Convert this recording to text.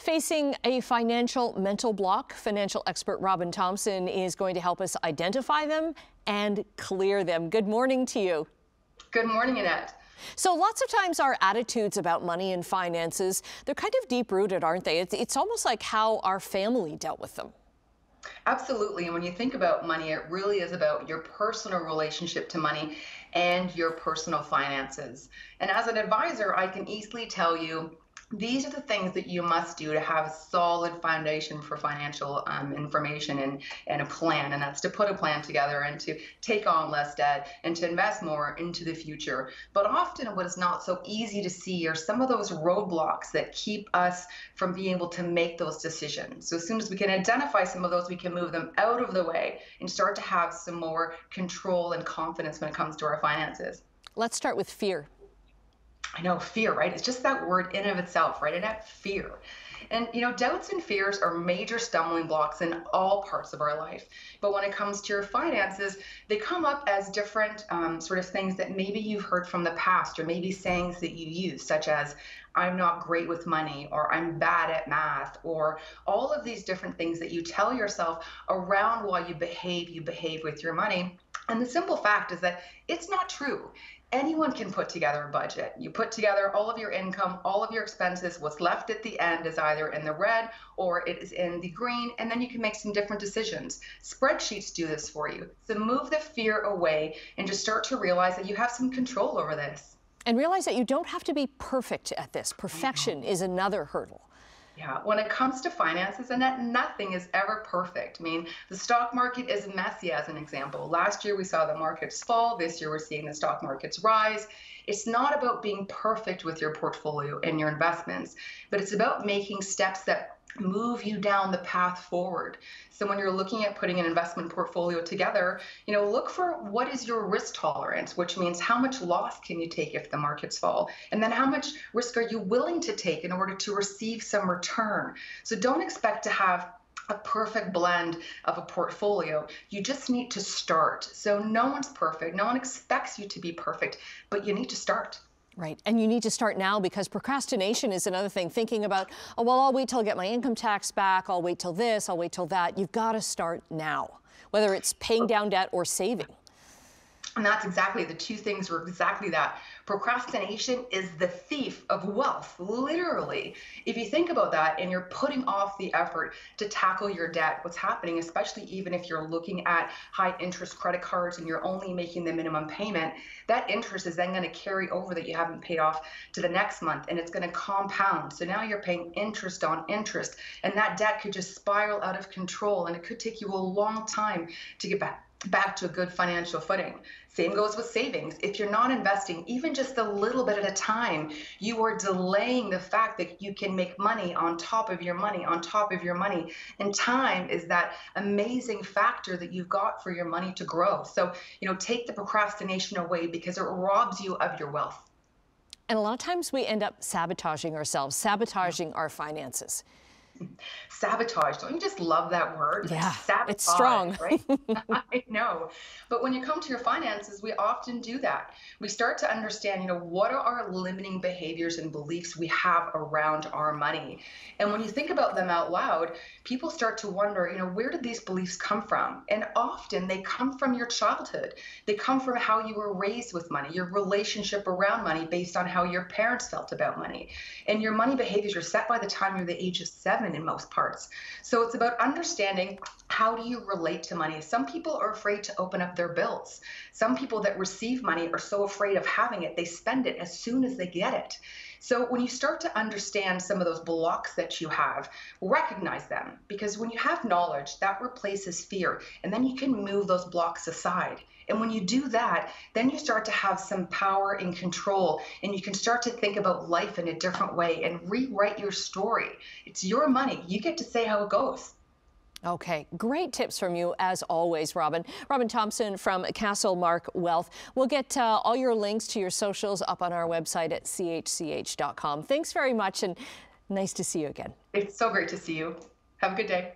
Facing a financial mental block, financial expert Robyn Thompson is going to help us identify them and clear them. Good morning to you. Good morning, Annette. So lots of times our attitudes about money and finances, they're kind of deep-rooted, aren't they? It's almost like how our family dealt with them. Absolutely. And when you think about money, it really is about your personal relationship to money and your personal finances. And as an advisor, I can easily tell you these are the things that you must do to have a solid foundation for financial information and a plan. And that's to put a plan together and to take on less debt and to invest more into the future. But often what is not so easy to see are some of those roadblocks that keep us from being able to make those decisions. So as soon as we can identify some of those, we can move them out of the way and start to have some more control and confidence when it comes to our finances. Let's start with fear. I know, fear, right? It's just that word in and of itself, right? And that fear. And, doubts and fears are major stumbling blocks in all parts of our life. But when it comes to your finances, they come up as different sort of things that maybe you've heard from the past, or maybe sayings that you use, such as, I'm not great with money, or I'm bad at math, or all of these different things that you tell yourself around why you behave with your money. And the simple fact is that it's not true. Anyone can put together a budget. You put together all of your income, all of your expenses. What's left at the end is either in the red or it is in the green, and then you can make some different decisions. Spreadsheets do this for you. So move the fear away and just start to realize that you have some control over this. And realize that you don't have to be perfect at this. Perfection is another hurdle. Yeah, when it comes to finances, and that nothing is ever perfect. I mean, the stock market is messy as an example. Last year we saw the markets fall. This year we're seeing the stock markets rise. It's not about being perfect with your portfolio and your investments, but it's about making steps that move you down the path forward. So when you're looking at putting an investment portfolio together, look for what is your risk tolerance, which means how much loss can you take if the markets fall? And then how much risk are you willing to take in order to receive some return? So don't expect to have a perfect blend of a portfolio. You just need to start. So no one's perfect. No one expects you to be perfect, but you need to start. Right. And you need to start now, because procrastination is another thing. Thinking about, oh, well, I'll wait till I get my income tax back. I'll wait till this. I'll wait till that. You've got to start now, whether it's paying down debt or saving. And that's exactly, the two things are exactly that. Procrastination is the thief of wealth, literally. If you think about that and you're putting off the effort to tackle your debt, what's happening, especially even if you're looking at high interest credit cards and you're only making the minimum payment, that interest is then going to carry over that you haven't paid off to the next month, and it's going to compound. So now you're paying interest on interest, and that debt could just spiral out of control, and it could take you a long time to get back to a good financial footing. Same goes with savings. If you're not investing even just a little bit at a time, you are delaying the fact that you can make money on top of your money, on top of your money. And time is that amazing factor that you've got for your money to grow. So, take the procrastination away, because it robs you of your wealth. And a lot of times we end up sabotaging ourselves, sabotaging our finances. Sabotage. Don't you just love that word? Yeah, sabotage, it's strong. Right? I know. But when you come to your finances, we often do that. We start to understand, what are our limiting behaviors and beliefs we have around our money? And when you think about them out loud, people start to wonder, where did these beliefs come from? And often they come from your childhood. They come from how you were raised with money, your relationship around money based on how your parents felt about money. And your money behaviors are set by the time you're the age of 7 in most parts. So it's about understanding, how do you relate to money? Some people are afraid to open up their bills. Some people that receive money are so afraid of having it, they spend it as soon as they get it. So when you start to understand some of those blocks that you have, recognize them, because when you have knowledge, that replaces fear, and then you can move those blocks aside. And when you do that, then you start to have some power and control, and you can start to think about life in a different way and rewrite your story. It's your money. You get to say how it goes. Okay, great tips from you as always, Robyn. Robyn Thompson from Castle Mark Wealth. We'll get all your links to your socials up on our website at chch.com. Thanks very much, and nice to see you again. It's so great to see you. Have a good day.